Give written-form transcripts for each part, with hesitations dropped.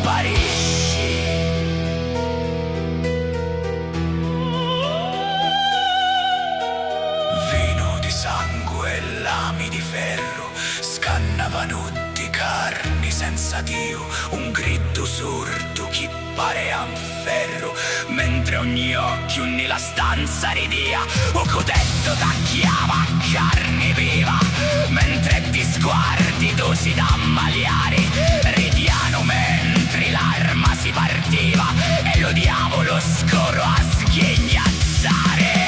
sparisci. Vino di sangue e lami di ferro scannavano di carni senza Dio, un grido sordo chi parea un ferro, mentre ogni occhio nella stanza ridia, o codetto tacchiava carne viva, mentre di sguardi dosi da ammaliare ridiano mentre l'arma si partiva e lo diavolo scoro a sghignazzare.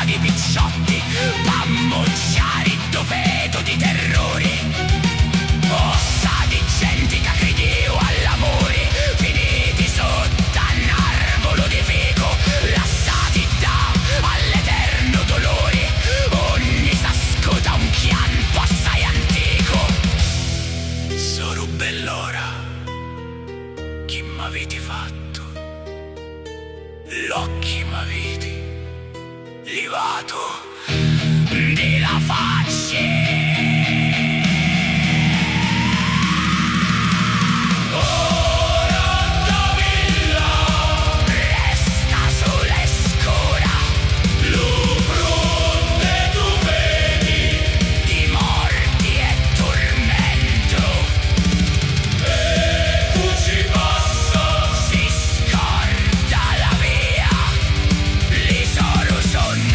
Di picciotti, pammocciari doveto di terrori, ossa di gente che credeva all'amore, finiti sotto un arbolo di fico, lasciati da all'eterno dolore, ogni s'ascolta un pianto assai antico. Solo bell'ora, chi m'avete fatto, l'occhi m'avete livato della faccia.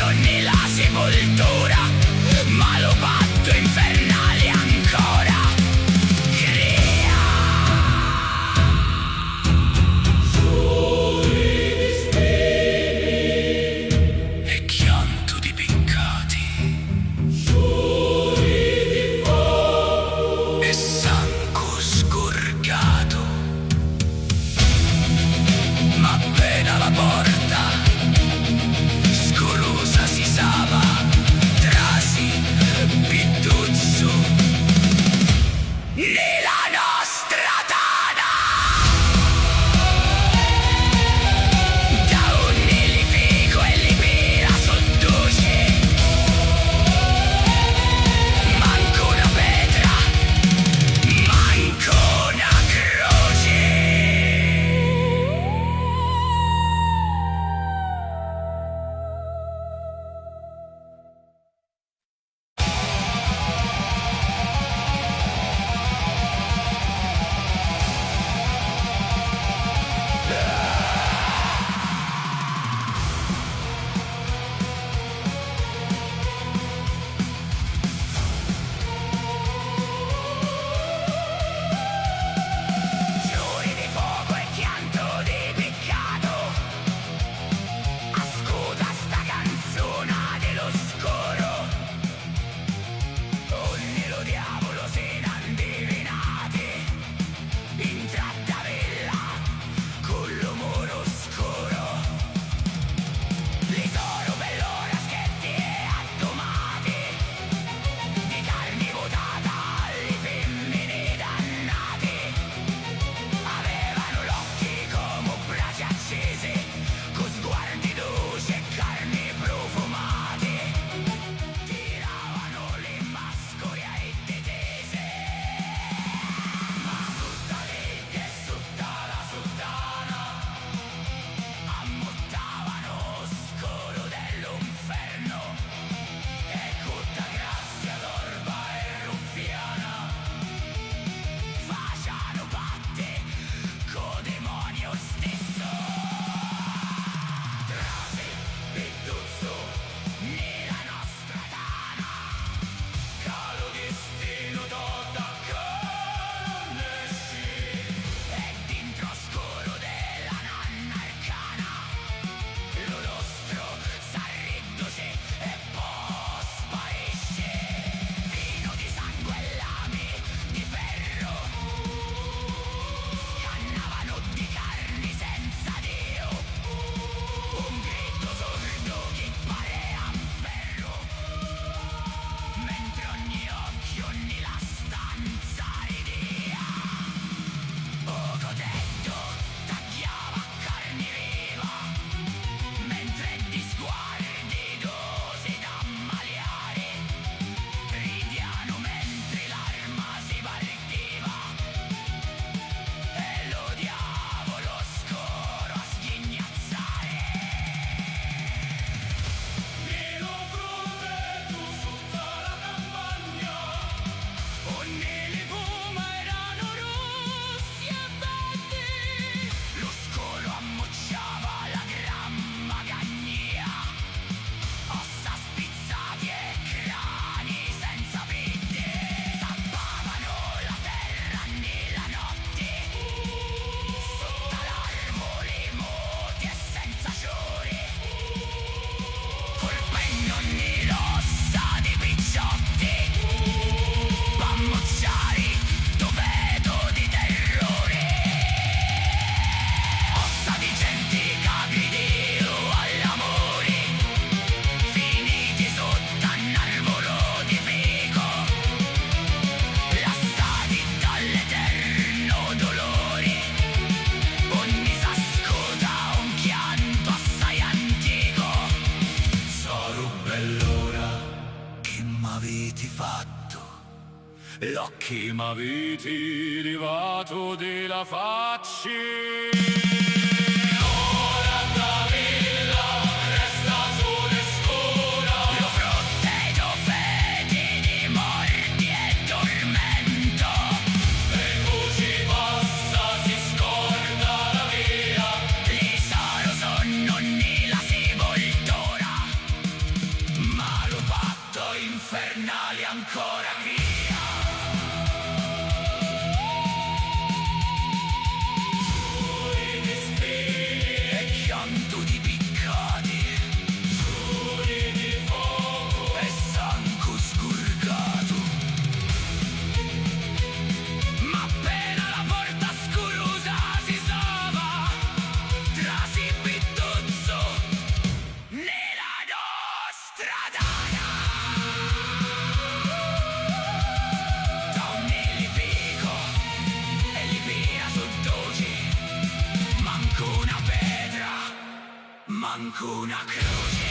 Nella Quell'ora che m'avete fatto, l'occhi m'avete rivato della faccia. Ora da villa resta solo scura, io frutteto fede di morti e tormento. E così passa, si scorda la via, lì sarò sonno nella sepoltura, ma lo patto infernale ancora via. Manco una croce.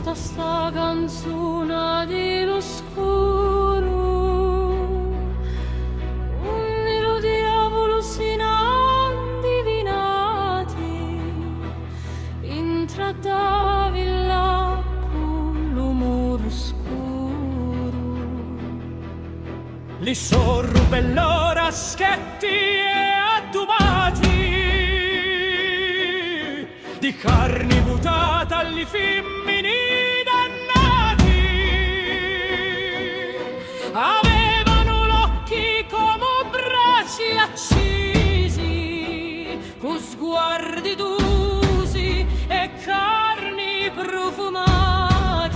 canta sta canzone di l'oscuro, un nero diavolo sinan divinati, intradavi là con l'umore scuro. Li sorrube l'ora schetti e addumati, di carni butata agli femmini dannati, avevano l'occhi come braci accesi, con sguardi d'usi e carni profumati,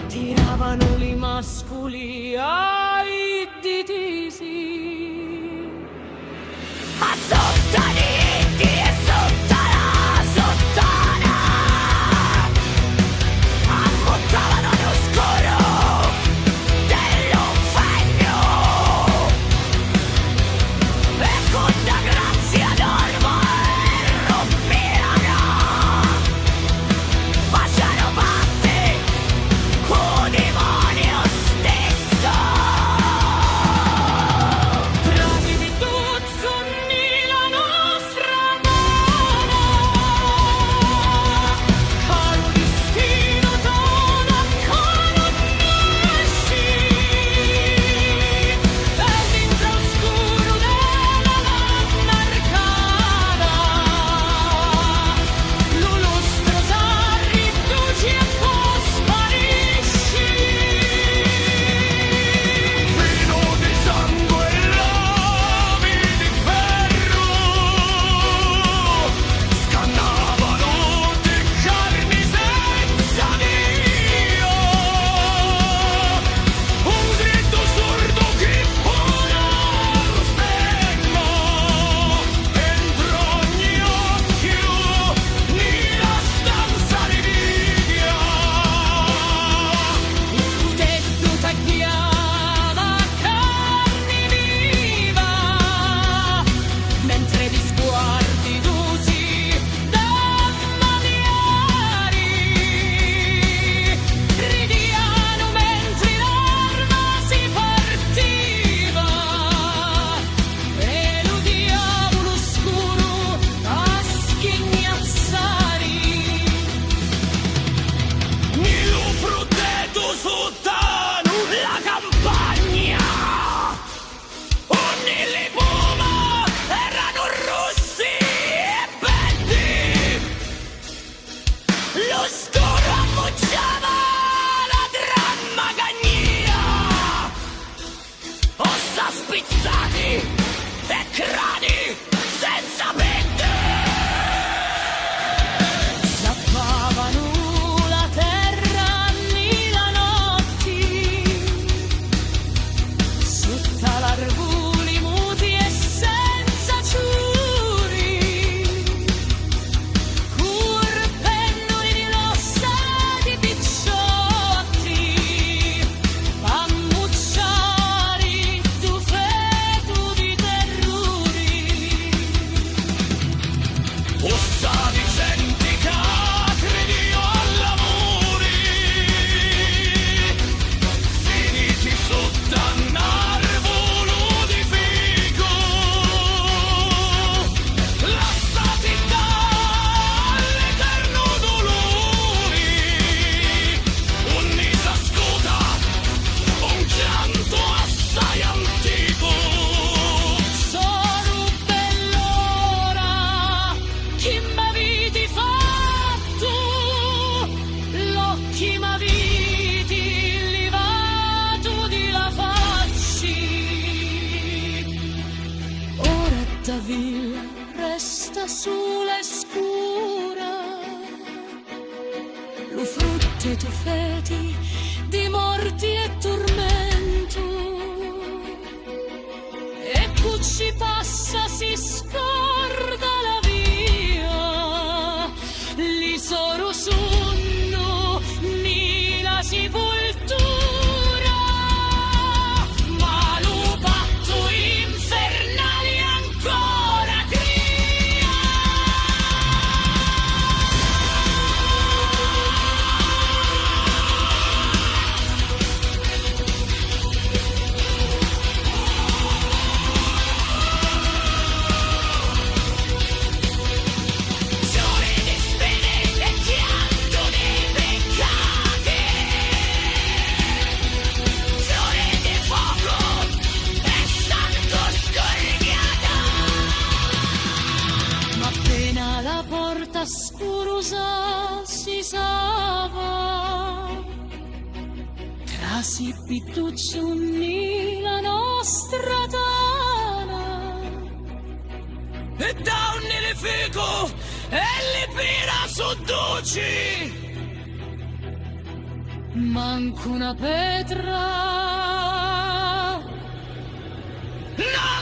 tiravano li mascoli ai ditisi, ma sottani e sottana, sottana, ammottavano l'oscuro dell'inferno, e con la grazia d'ormo e ruffiana facciano parte con demonio stesso. trasi di tuzzo la nostra mano, caro destino dona conosci, e dentro oscuro della landa arcana, lo nostro sarri riduci e sparisci. fino di sangue e lami di ferro, scannavano di carni senza Dio, un grido sordo che ora lo stemma, entro ogni occhio nella stanza rividia. Un tetto tagliava carne viva, mentre gli sguardi d'usi dammariari ridiano mentre l'arma si partiva, e lo diavolo oscuro a schignazzari. Nilo frutteto sottano la campagna, ogni le puma erano rossi e betti, lo scuro ammucciava la dramma cagnia, ossa spizzati e crani senza pette. Zappavano la terra nella notti, sotto l'arvuli muti e senza ciuri, curpennoli di rossa di picciotti, ammucciari tu fetu di terruri. Ossa di genti credi all'amore, finiti sotto un arvolo di fico, lasciati dall'eterno dolore, un'isa scuda, un pianto assai antico. Sono bell'ora, chi m'aviti fatto, l'occhi m'aviti livato di la facci. Ora da villa resta sola e scura, lo frutte tu feti di morti e tormento, e cucci passa si scorda la via, li soro sonno ni la sepoltura, ma lo patto infernale ancora cria. scurusa si sava tra si pittucciunni la nostra tana E da un nelefico e li pira su duci manco una petra No!